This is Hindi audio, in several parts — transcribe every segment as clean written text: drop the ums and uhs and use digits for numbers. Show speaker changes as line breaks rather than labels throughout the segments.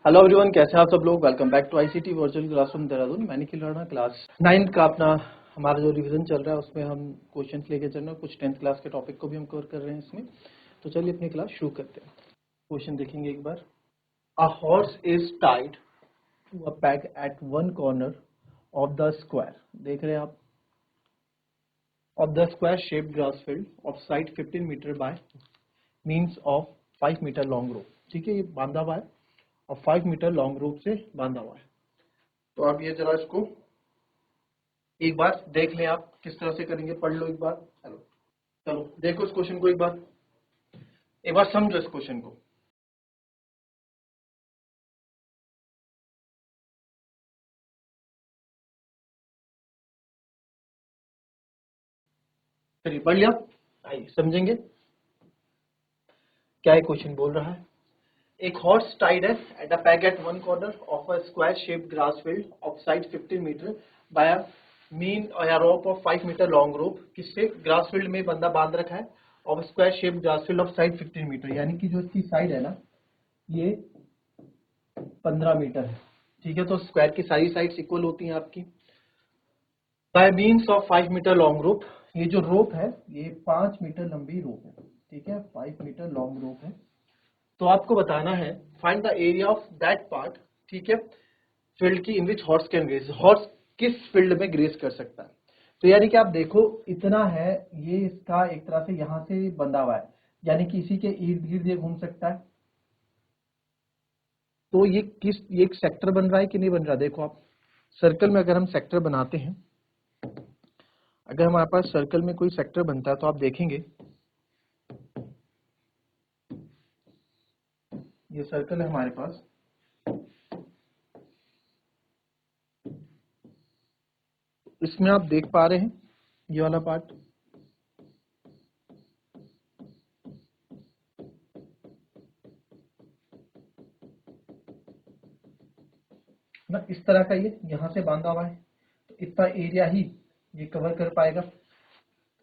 हेलो एवरीवन, कैसे हैं आप सब लोग। Welcome back to ICT virtual classroom Dehradun. मैं निखिल राणा, क्लास 9th का अपना हमारा जो रिवीजन चल रहा है उसमें हम क्वेश्चंस लेके चल रहे हैं। कुछ 10th क्लास के टॉपिक को भी हम कवर कर रहे हैं इसमें। तो चलिए अपनी क्लास शुरू करते हैं। क्वेश्चन देखेंगे एक बार। A horse is tied to a peg at one corner of the square. देख रहे हैं आप, of the square shape grass field of side 15 metre by means of 5 metre long rope. ठीक है, ये बांधा हुआ है और 5 मीटर लॉन्ग रोप से बांधा हुआ है। तो आप ये जरा इसको एक बार देख लें, आप किस तरह से करेंगे, पढ़ लो एक बार। चलो चलो देखो इस क्वेश्चन को, एक बार समझो इस क्वेश्चन को। चलिए पढ़ लिया, आइए समझेंगे क्या ये क्वेश्चन बोल रहा है। एक हॉर्स टाइड है at a peg at one corner of a square shaped grass field of side 15 metre by a mean या rope of 5 metre long rope. किससे? ग्रास फील्ड में बंदा बांध रखा है of square shaped grass field of side 15 metre, यानी कि जो इसकी साइड है ना, ये 15 मीटर है। ठीक है, तो स्क्वायर की सारी साइड्स इक्वल होती हैं आपकी। By means of 5 metre long rope, ये जो रोप है ये 5 मीटर लंबी रोप है। ठीक है, 5 मीटर लॉन्ग रोप है। तो आपको बताना है find the area of that part. ठीक है, फील्ड की इन which horse can grace, horse किस फील्ड में ग्रेस कर सकता है। तो यानी कि आप देखो इतना है, ये इसका एक तरह से यहां से बंधा हुआ है, यानी कि इसी के इर्द गिर्द ये घूम सकता है। तो ये एक सेक्टर बन रहा है कि नहीं बन रहा। देखो आप सर्कल में अगर हम सेक्टर बनाते हैं, अगर हमारे पास सर्कल में कोई सेक्टर बनता है तो आप देखेंगे ये सर्कल है हमारे पास, इसमें आप देख पा रहे हैं ये वाला पार्ट ना, इस तरह का ये यहां से बांधा हुआ है। तो इतना एरिया ही ये कवर कर पाएगा।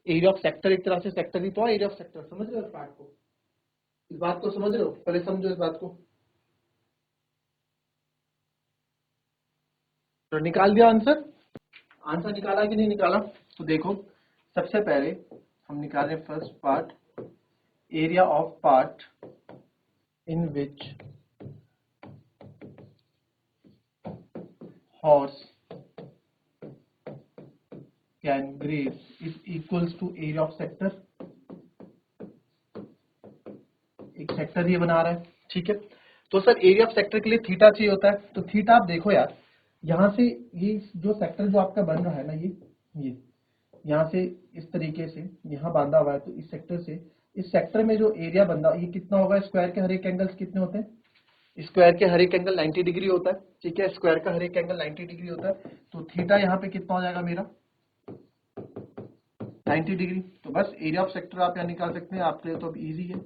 एरिया ऑफ सेक्टर एक तरह से सेक्टर ही तो है, एरिया ऑफ सेक्टर। समझ रहे हो इस पार्ट को, इस बात को समझ रहे हो? पहले समझो इस बात को। तो निकाल दिया आंसर, आंसर निकाला कि नहीं निकाला। तो देखो सबसे पहले हम निकाल रहे first part, area of part in which horse can graze is equals to area of sector. एक सेक्टर ये बना रहा है। ठीक है, तो सर एरिया ऑफ सेक्टर के लिए थीटा चाहिए होता है। तो थीटा आप देखो यार, यहाँ से ये जो सेक्टर जो आपका बन रहा है ना, ये यहाँ से इस तरीके से यहाँ बांधा हुआ है। तो इस सेक्टर से इस सेक्टर में जो एरिया बंधा, ये कितना होगा? स्क्वायर के हर एक एंगल्स कितने होते हैं? स्क्वायर के हर एक एंगल 90 डिग्री होता है। ठीक है, स्क्वायर का हर एक एंगल 90 डिग्री होता है। तो थीटा यहाँ पे कितना हो जाएगा मेरा? 90 डिग्री। तो बस एरिया ऑफ सेक्टर आप यहाँ निकाल सकते हैं, आपके लिए तो अब इजी है।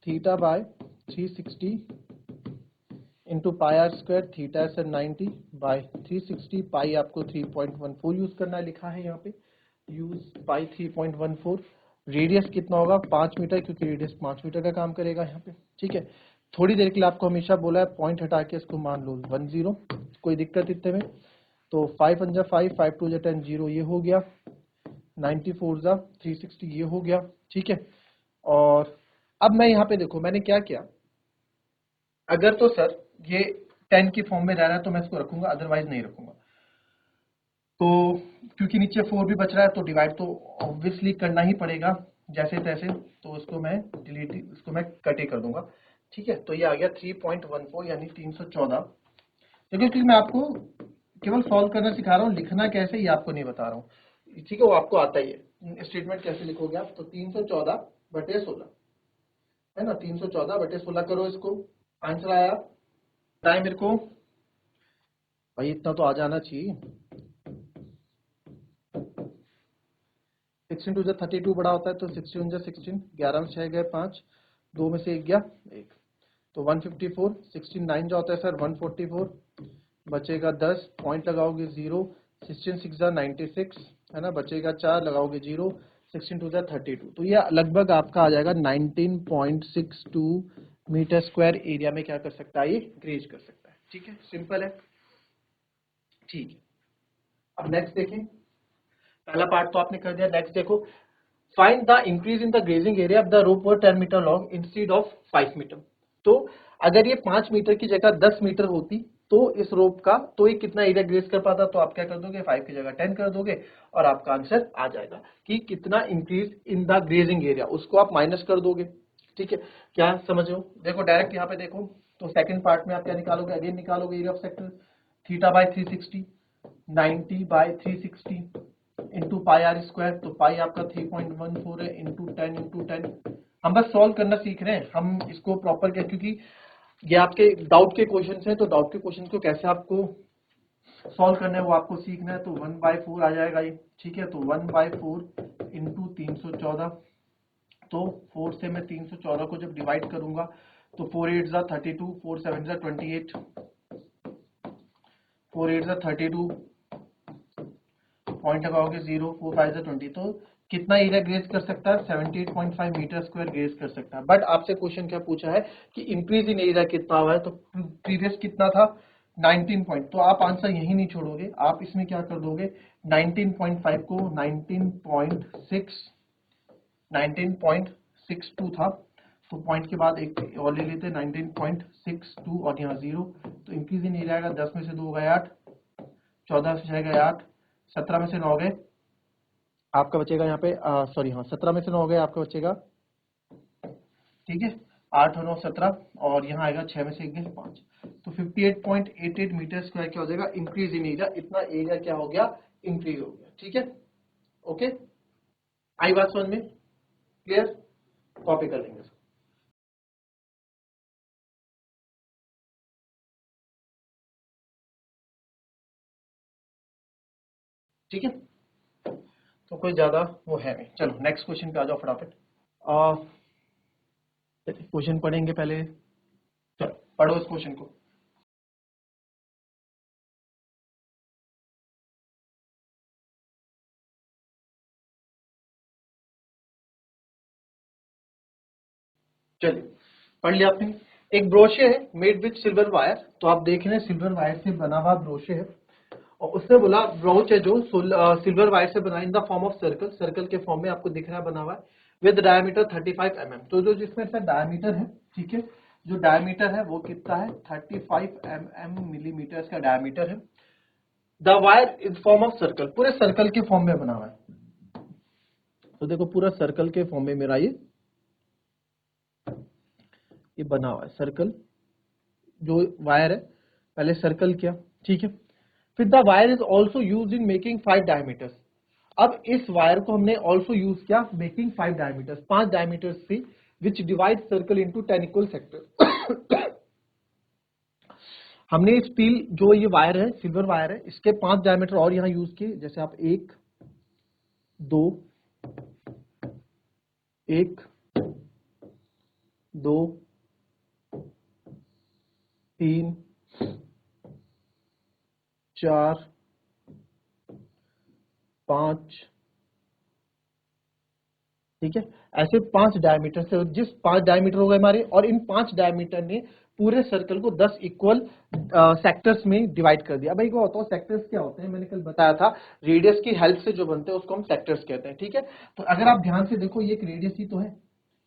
Theta by 360 into pi are square, theta सर 90 बाय 360, पाई आपको 3.14 यूज करना है, लिखा है यहाँ पे यूज पाई 3.14। रेडियस कितना होगा? 5 मीटर, क्योंकि रेडियस 5 मीटर का काम करेगा यहाँ पे। ठीक है, थोड़ी देर के लिए आपको हमेशा बोला है पॉइंट हटा के इसको मान लो 10, कोई दिक्कत इतने में। तो 5 1 5, 5 2 10, 0 ये हो गया, 94 360 ये हो गया। ठीक है, और अब मैं यहाँ पे देखो मैंने क्या किया, अगर तो सर ये 10 की फॉर्म में रह रहा है तो मैं इसको रखूंगा, अदरवाइज नहीं रखूंगा। तो क्योंकि नीचे 4 भी बच रहा है तो डिवाइड तो ऑब्वियसली करना ही पड़ेगा जैसे तैसे। तो इसको मैं डिलीट, इसको मैं कट ही कर दूंगा। ठीक है, तो ये आ गया 3.14 यानी 314। देखो क्योंकि मैं आपको केवल सॉल्व करना सिखा रहा हूँ, लिखना कैसे ये आपको नहीं बता रहा हूँ। ठीक है, वो आपको आता ही है। स्टेटमेंट कैसे लिखोगे आप? तो 314/16 है ना, 314/16 करो इसको। आंसर आया, बताए मेरे को भाई, इतना तो आ जाना चाहिए। 16 टू 32 बड़ा होता है, तो 16 16, 11 में 6 गए 5, 2 में से 1 गया 1, तो 154। 16 9 जो होता है सर 144, बचेगा 10, पॉइंट लगाओगे 0, 16 6 96 है ना, बचेगा 4, लगाओगे 0, 16 टू 32, तो ये लगभग आपका आ जाएगा 19.62 मीटर स्क्वायर एरिया में क्या कर सकता है, ये ग्रेज कर सकता है। ठीक है, सिंपल है। ठीक है, अब नेक्स्ट देखें। पहला पार्ट तो आपने कर दिया। नेक्स्ट देखो, find the increase in the grazing area of the rope were 10 metre long instead of 5 metre. तो अगर ये 5 मीटर की जगह 10 मीटर होती तो इस रोप का तो ये कितना एरिया ग्रेज कर पाता, तो आप क्या कर दोगे, 5 की जगह 10 कर दोगे और आपका आंसर आ जाएगा कि कितना increase in the grazing area, उसको आप माइनस कर दोगे। ठीक है, क्या समझ रहे हो? देखो डायरेक्ट यहाँ पे देखो, तो सेकंड पार्ट में आप क्या निकालोगे, अगेन निकालोगे area of sector, theta by 360, 90 by 360 into pi are square, तो पाई आपका 3.14 है, इंटू 10 इंटू 10। हम बस सॉल्व करना सीख रहे हैं, हम इसको प्रॉपर क्या, क्योंकि ये आपके डाउट के क्वेश्चन हैं, तो डाउट के क्वेश्चन को कैसे आपको सॉल्व करना है वो आपको सीखना है। तो 1/4 आ जाएगा ये। ठीक है, तो 1/4 इंटू 314, तो 4 से मैं 314 को जब डिवाइड करूंगा तो 4 8 जा 32, 4 7 जा 28, 4 8 जा 32, पॉइंट लगाओगे 0, 4 5 जा 20, तो कितना एरिया ग्रेज कर सकता है, 78.5 मीटर स्क्वायर ग्रेज कर सकता है। बट आपसे क्वेश्चन क्या पूछा है कि इंक्रीज इन एरिया कितना हुआ है, तो प्रीवियस कितना था 19 पॉइंट, तो आप आंसर यही नहीं छोड़ोगे, आप इसमें क्या कर दोगे, 19.5 को 19.62 था, तो पॉइंट के बाद एक और ले लेते हैं 19.62 और यहाँ 0, तो इंक्रीज इन एरिया का 10 में से 2 गए 8, 14 से 6 गए 8, 17 में से 9 गए, आपका बचेगा यहाँ पे सॉरी हाँ 17 में से 9 गए आपका बचेगा। ठीक है, 8 और 9 17, और यहाँ आएगा 6 में से 1 गए 5, तो 58.88 मीटर स्क्वायर क्या हो जाएगा, इंक्रीज इन एरिया, इतना एरिया क्या हो गया, इंक्रीज हो गया। ठीक है, ओके, आई बात समझ में, क्लियर, कॉपी कर लेंगे। ठीक है, तो कोई ज्यादा वो है नहीं। चलो नेक्स्ट क्वेश्चन पे आ जाओ फटाफट। क्वेश्चन पढ़ेंगे पहले, चलो पढ़ो इस क्वेश्चन को। चलिए, पढ़ लिया आपने। एक ब्रोशे है मेड विथ सिल्वर वायर, तो आप देख रहे हैं सिल्वर वायर से बना हुआ ब्रोशे है, और उसने बोला ब्रोच है जो सिल्वर वायर से बना in the form of circle, circle के फॉर्म में आपको दिख रहा है बना हुआ है, विद डायमीटर 35 mm, तो जो जिसमें से डायमीटर है, ठीक है, जो डायमीटर है वो कितना है, 35 mm मिलीमीटर का डायमीटर है। The wire is form of circle, पूरे सर्कल के फॉर्म में बना हुआ है, तो देखो पूरा सर्कल के फॉर्म में मेरा ये बना हुआ है सर्कल, जो वायर है पहले सर्कल किया। ठीक है, फिर the wire is also use in making 5 diameters, अब इस वायर को हमने ऑल्सो यूज किया मेकिंग 5 डायमीटर्स, 5 डायमीटर्स से विच divide circle into 10 equal sector. हमने स्टील जो ये वायर है सिल्वर वायर है, इसके 5 डायमीटर और यहाँ यूज किए, जैसे आप 1 2 1 2 3 4 5, ठीक है, ऐसे 5 डायमीटर से, जिस 5 डायमीटर हो गए हमारे, और इन 5 डायमीटर ने पूरे सर्कल को 10 इक्वल सेक्टर्स में डिवाइड कर दिया। भाई क्या होता है, सेक्टर्स क्या होते हैं, मैंने कल बताया था, रेडियस की हेल्प से जो बनते हैं उसको हम सेक्टर्स कहते हैं। ठीक है, तो अगर आप ध्यान से देखो ये एक रेडियस ही तो है,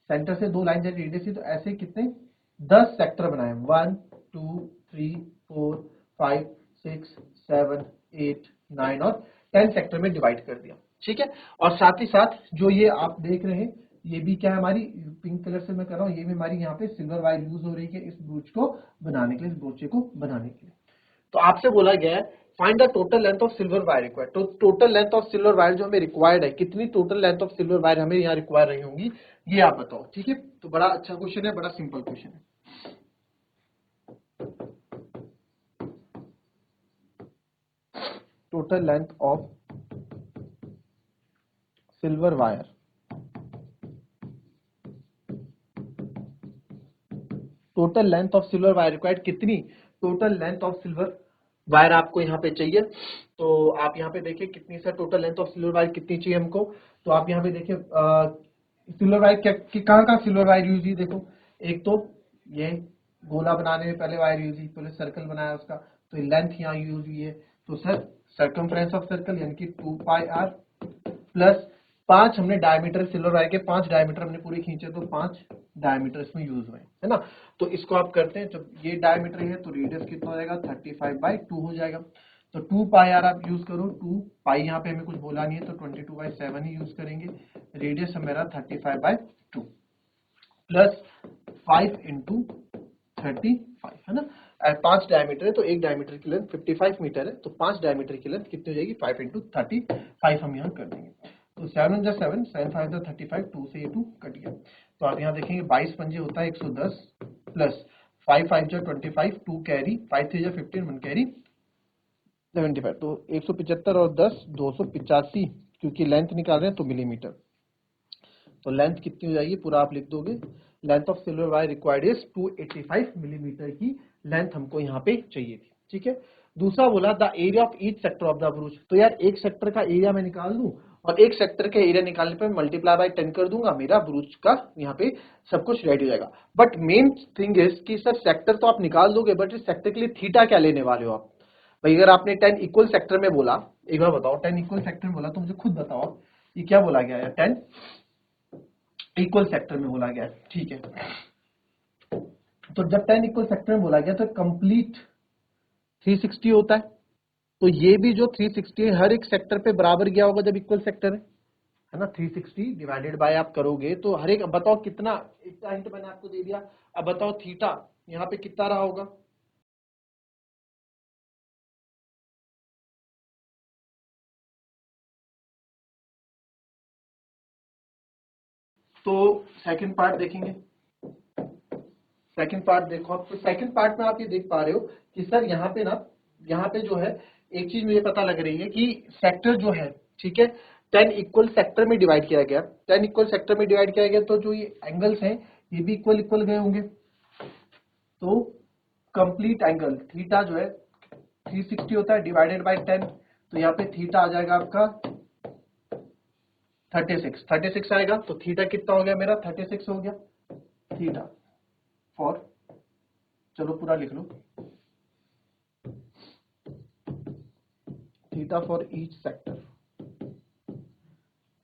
सेंटर से 2 लाइन जाए रेडियस ही, तो ऐसे कितने 10 सेक्टर बनाए, 1 2 3 4 5 6 7 8 9 और 10 सेक्टर में डिवाइड कर दिया। ठीक है, और साथ ही साथ जो ये आप देख रहे हैं, ये भी क्या है हमारी, पिंक कलर से मैं कर रहा हूँ, ये भी हमारी यहाँ पे सिल्वर वायर यूज हो रही है इस ब्रोच को बनाने के लिए, इस ब्रोचे को बनाने के लिए। तो आपसे बोला गया है find the total length of silver wire required, तो total length of silver wire जो हमें रिक्वायर्ड है, कितनी total length of silver wire हमें यहाँ रिक्वायर रही होंगी, ये आप बताओ। ठीक है, तो बड़ा अच्छा क्वेश्चन है, बड़ा सिंपल क्वेश्चन है। Total length of silver wire, total length of silver wire required कितनी, total length of silver wire आपको यहाँ पे चाहिए। तो आप यहाँ पे देखिए कितनी सा total length of silver wire कितनी चाहिए हमको। तो आप यहाँ पे देखिए सिल्वर वायर कहाँ कहाँ सिल्वर वायर यूज हुई देखो। एक तो ये गोला बनाने में पहले वायर यूज हुई, पहले सर्कल बनाया उसका, तो लेंथ यहाँ यूज हुई है। तो सर सर्कमफ्रेंस ऑफ सर्कल यानी कि 2πr प्लस 5 हमने डायमीटर सिल्वर वायर के 5 डायमीटर हमने पूरे खींचे, तो 5 डायमीटर इसमें यूज हुए है ना। तो इसको आप करते हैं, जब ये डायमीटर है तो रेडियस कितना हो जाएगा 35/2 हो जाएगा। तो 2πr आप यूज करो, 2 यहाँ पे हमें कुछ बोला नहीं है तो 22/7 ही यूज करेंगे। रेडियस है मेरा 35/2 प्लस 5 इंटू 35 है ना। 5 डायमीटर है तो एक डायमीटर की लेंथ 55 मीटर है, तो 5 डायमीटर की लेंथ कितनी हो जाएगी 5 इंटू 35 हम यहाँ कर देंगे। तो 7 जा 7, 7 5 जा 35, 2 से ये 2 कट गया। तो आप यहाँ देखेंगे 22 पंजे होता है 110 प्लस 5 5 जा 25, 2 कैरी, 5 3 जा 15, 1 कैरी 75। तो 175 और 10 285, क्योंकि लेंथ निकाल रहे हैं तो मिलीमीटर। तो लेंथ कितनी हो जाएगी पूरा आप लिख दोगे। Length of silver wire required is 285 millimetre की लेंथ हमको यहाँ पे चाहिए थी, ठीक है। दूसरा बोला the area of each sector of the ब्रूच। तो यार एक सेक्टर का एरिया मैं निकाल दूं और एक सेक्टर के एरिया निकालने पर मल्टीप्लाई बाय 10 कर दूंगा, मेरा ब्रूच का यहाँ पे सब कुछ रेडी हो जाएगा। बट मेन थिंग इज कि सर सेक्टर तो आप निकाल दोगे, बट इस सेक्टर के लिए थीटा क्या लेने वाले हो आप। भाई अगर आपने 10 इक्वल सेक्टर में बोला, एक बार बताओ 10 इक्वल सेक्टर में बोला तो मुझे खुद बताओ ये क्या बोला गया है। 10 इक्वल सेक्टर में बोला गया है, ठीक है। तो जब 10 इक्वल सेक्टर में बोला गया तो कंप्लीट 360 होता है। तो ये भी जो 360 है हर एक सेक्टर पे बराबर गया होगा जब इक्वल सेक्टर है ना। 360 डिवाइडेड बाय आप करोगे तो हर एक, अब बताओ कितना, इतना हिंट मैंने आपको दे दिया। अब बताओ थीटा यहाँ पे कितना रहा होगा। तो सेकंड पार्ट देखेंगे। सेकंड पार्ट देखो आप, तो सेकंड पार्ट में आप ये देख पा रहे हो कि सर यहाँ पे ना, यहाँ पे जो है एक चीज मुझे पता लग रही है कि सेक्टर जो है, ठीक है, 10 इक्वल सेक्टर में डिवाइड किया गया। 10 इक्वल सेक्टर में डिवाइड किया गया तो जो ये एंगल्स हैं ये भी इक्वल इक्वल गए होंगे। तो कंप्लीट एंगल थीटा जो है 360 होता है डिवाइडेड बाय 10, तो यहाँ पे थीटा आ जाएगा आपका 36 आएगा। तो थीटा कितना हो गया मेरा 36 हो गया। थीटा फॉर, चलो पूरा लिख लो, theta for each sector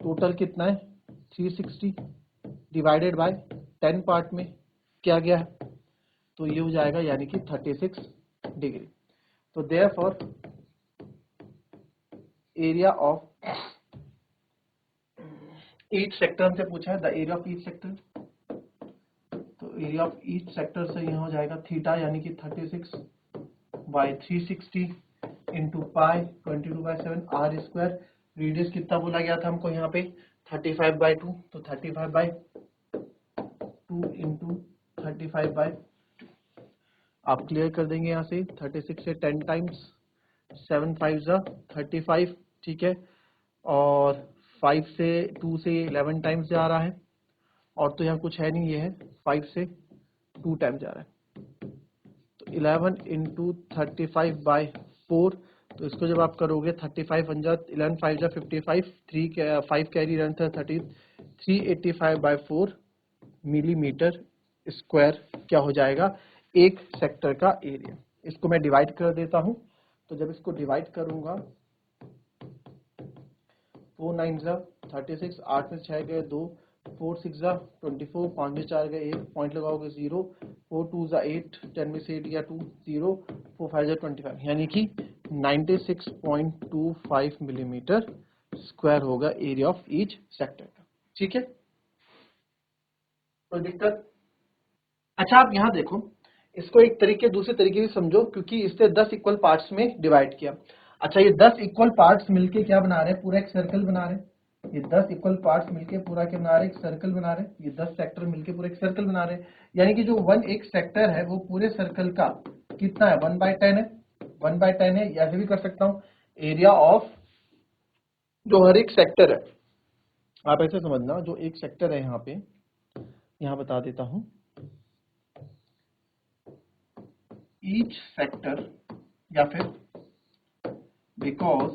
total कितना है 360 डिवाइडेड बाय 10 पार्ट में क्या गया है, तो ये हो जाएगा यानी कि 36 डिग्री। तो therefore area of each sector हमसे पूछा है, the area of each sector. तो एरिया ऑफ ईच सेक्टर से यहाँ हो जाएगा थीटा यानी कि 36 by 360 into pi 22/7 R square. Radius कितना बोला गया था हमको यहाँ पे 35/2, तो 35/2 इंटू 35/2 आप क्लियर कर देंगे यहाँ से। 36 से 10 टाइम्स, 7 5 जा 35, ठीक है, और 5 से 2 से 11 टाइम्स जा रहा है, और तो यहाँ कुछ है नहीं, ये है 5 से 2 टाइम्स जा रहा है। तो 11 इंटू 35/4, तो इसको जब आप करोगे 35 बन जा 11 5 जा 55, 5 कैरी रन था 30, 385/4 मिलीमीटर स्क्वायर क्या हो जाएगा एक सेक्टर का एरिया। इसको मैं डिवाइड कर देता हूं, तो जब इसको डिवाइड करूंगा 4 9 जा 36, 8 में 6 गए 2, 4 6 जा 24, 5 में 4 गए 1, पॉइंट लगाओगे 0, 4 2 जा 8, 10 में से 8 गया 2 0, 4 5 जा 25, यानी कि 96.25 मिलीमीटर स्क्वायर होगा एरिया ऑफ ईच सेक्टर का, ठीक है। कोई दिक्कत। अच्छा आप यहाँ देखो, इसको एक तरीके दूसरे तरीके से समझो, क्योंकि इससे 10 इक्वल पार्ट्स में डिवाइड किया। अच्छा ये 10 इक्वल पार्ट्स मिलके क्या बना रहे हैं, पूरा एक सर्कल बना रहे हैं। ये 10 इक्वल पार्ट्स मिलके पूरा क्या बना रहे हैं, एक सर्कल बना रहे हैं। ये 10 सेक्टर मिलके पूरा एक सर्कल बना रहे हैं, यानी कि जो एक सेक्टर है वो पूरे सर्कल का कितना है 1/10 है, 1/10 है। ऐसे भी कर सकता हूँ एरिया ऑफ जो हर एक सेक्टर है, आप ऐसे समझना, जो एक सेक्टर है यहाँ पे, यहाँ बता देता हूँ, ईच सेक्टर या फिर because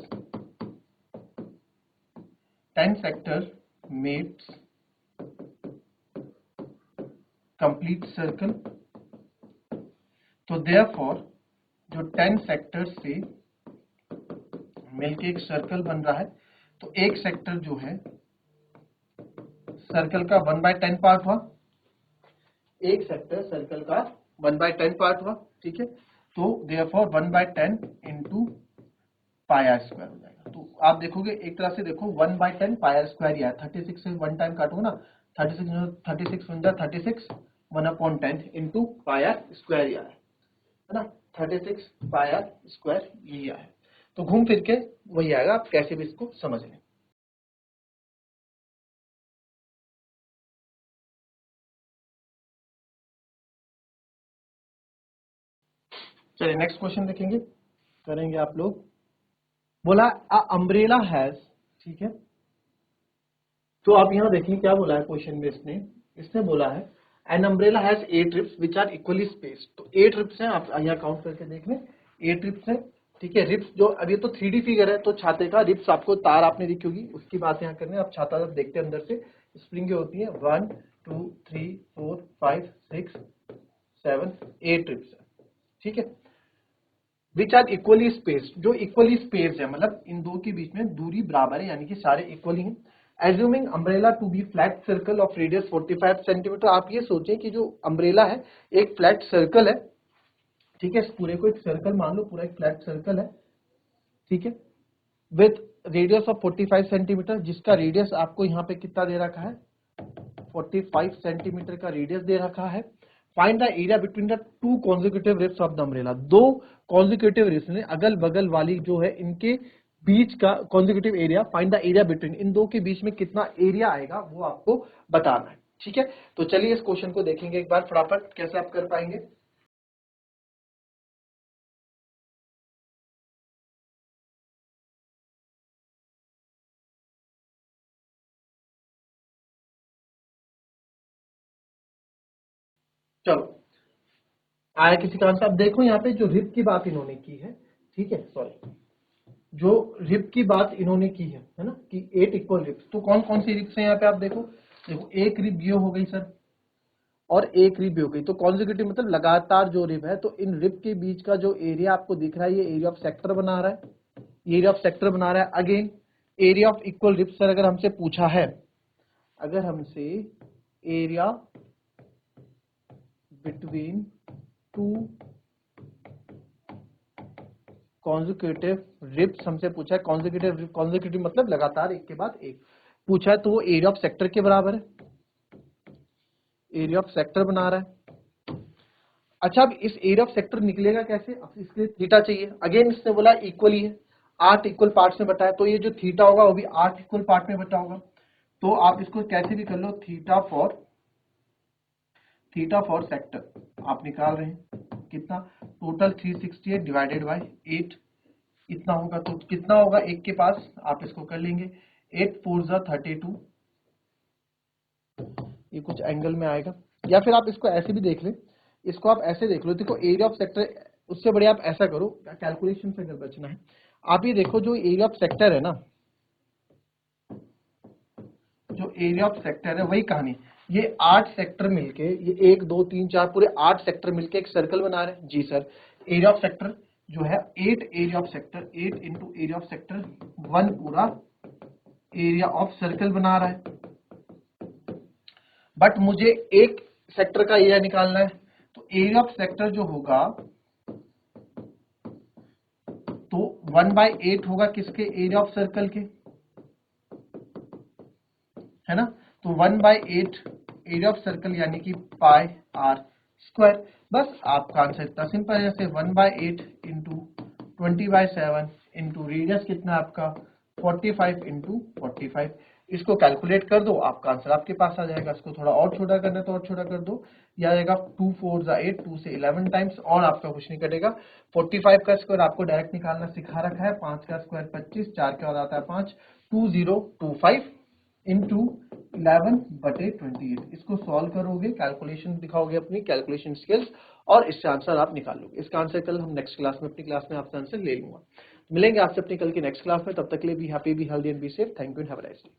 10 sector makes complete circle। तो therefore जो 10 सेक्टर से मिलके एक सर्कल बन रहा है, तो एक सेक्टर जो है सर्कल का 1/10 पार्ट हुआ, एक सेक्टर सर्कल का 1/10 पार्ट हुआ, ठीक है। तो therefore 1/10 into pi are square हो जाएगा। तो आप देखोगे एक तरह से देखो 1/10 पाई आर स्क्वायर ही है, 36 से 1 टाइम काटो ना, 36 बन जाए 36 1/10 इंटू पाई आर स्क्वायर ही आया है ना, 36 पाई आर स्क्वायर यही आया है। तो घूम फिर के वही आएगा, आप कैसे भी इसको समझ लें। चलिए नेक्स्ट क्वेश्चन देखेंगे, करेंगे आप लोग। बोला अ अम्ब्रेला हैज, ठीक है। तो आप यहां देखिए क्या बोला है क्वेश्चन में, इसने बोला है an umbrella has 8 ribs which are equally spaced. तो 8 रिप्स हैं, आप यहाँ काउंट करके देख लें, 8 रिप्स हैं, ठीक है। रिप्स जो अभी तो 3D फिगर है, तो छाते का रिप्स आपको तार आपने देखी होगी, उसकी बात यहाँ करने। आप छाता जब देखते हैं अंदर से स्प्रिंग होती है, 1 2 3 4 5 6 7 8 रिप्स है, ठीक है। विच आर इक्वली स्पेस्ड, जो इक्वली स्पेस्ड है, मतलब इन दो के बीच में दूरी बराबर है, यानी कि सारे इक्वली हैं। Assuming umbrella to be flat circle of radius 45 centimetre. आप ये सोचें कि जो अम्ब्रेला है एक फ्लैट सर्कल है, ठीक है। इस पूरे को एक सर्कल मान लो, पूरा एक फ्लैट सर्कल है, ठीक है, विथ रेडियस ऑफ 45 सेंटीमीटर, जिसका रेडियस आपको यहाँ पे कितना दे रखा है, 45 सेंटीमीटर का रेडियस दे रखा है। Find the area between the two consecutive ribs of the umbrella. दो कॉन्जिक्यूटिव रिप्स ने अगल बगल वाली जो है इनके बीच का consecutive area, find the area between, इन दो के बीच में कितना एरिया आएगा वो आपको बताना है, ठीक है। तो चलिए इस क्वेश्चन को देखेंगे एक बार फटाफट, कैसे आप कर पाएंगे। चलो आया किसी का आंसर। अब देखो यहाँ पे जो रिप की बात इन्होंने की है, ठीक है, सॉरी, जो रिप की बात इन्होंने की है ना, कि 8 इक्वल रिप्स। तो कौन कौन सी रिप्स हैं यहाँ पे, आप देखो, देखो एक रिप ये हो गई सर, और एक रिप हो गई। तो कॉन्जिक्यूटिव मतलब लगातार जो रिप है, तो इन रिप के बीच का जो एरिया आपको दिख रहा है, ये एरिया ऑफ सेक्टर बना रहा है, ये एरिया ऑफ सेक्टर बना रहा है। Again area of equal rib, sir अगर हमसे पूछा है, अगर हमसे area between two consecutive ribs हमसे पूछा है, कॉन्जिक्यूटिव मतलब लगातार एक के बाद एक पूछा है, तो वो एरिया ऑफ सेक्टर के बराबर है, एरिया ऑफ सेक्टर बना रहा है। अच्छा, अब इस एरिया ऑफ सेक्टर निकलेगा कैसे, अब इसके लिए थीटा चाहिए। अगेन इसने बोला इक्वली है, 8 इक्वल पार्ट्स में बटा है, तो ये जो थीटा होगा वो भी 8 इक्वल पार्ट में बटा होगा। तो आप इसको कैसे भी कर लो, थीटा फॉर सेक्टर आप निकाल रहे हैं, कितना टोटल 368 डिवाइडेड बाई 8 इतना होगा। तो कितना होगा एक के पास, आप इसको कर लेंगे, 8 4 जा 32, ये कुछ एंगल में आएगा। या फिर आप इसको ऐसे भी देख लें, इसको आप ऐसे देख लो, देखो एरिया ऑफ सेक्टर, उससे बड़े आप ऐसा करो, कैलकुलेशन से अगर बचना है, आप ये देखो जो एरिया ऑफ सेक्टर है ना, जो एरिया ऑफ सेक्टर है वही कहानी, ये 8 सेक्टर मिलके, ये 1 2 3 4 पूरे 8 सेक्टर मिलके एक सर्कल बना रहे हैं। जी सर, एरिया ऑफ सेक्टर जो है 8 area of sector, 8 into area of sector 1 पूरा एरिया ऑफ सर्कल बना रहा है। बट मुझे एक सेक्टर का एरिया निकालना है, तो एरिया ऑफ सेक्टर जो होगा तो 1/8 होगा किसके, एरिया ऑफ सर्कल के, है ना। तो 1/8 एरिया ऑफ सर्कल यानी कि पाई आर स्क्वायर। बस आपका आंसर इतना सिंपल है, जैसे 1/8 इंटू 20/7 इंटू रेडियस कितना आपका 45 इंटू 45, इसको कैलकुलेट कर दो, आपका आंसर आपके पास आ जाएगा। इसको थोड़ा और छोटा करना है तो और छोटा कर दो, यह आ जाएगा 2 4 जा 8, 2 से 11 टाइम्स, और आपका कुछ नहीं कटेगा। 45 का स्क्वायर आपको डायरेक्ट निकालना सिखा रखा है, 5 का स्क्वायर 25, 4 के बाद आता है 5, 2025 इंटू 11/28। इसको सॉल्व करोगे, कैलकुलेशन दिखाओगे अपनी कैलकुलेशन स्किल्स, और इससे आंसर आप निकाल लोगे। इसका आंसर कल हम नेक्स्ट क्लास में, अपनी क्लास में आपका आंसर ले लूंगा। मिलेंगे आपसे अपनी कल की नेक्स्ट क्लास में, तब तक के लिए be happy, be healthy and be safe. Thank you and have a nice day.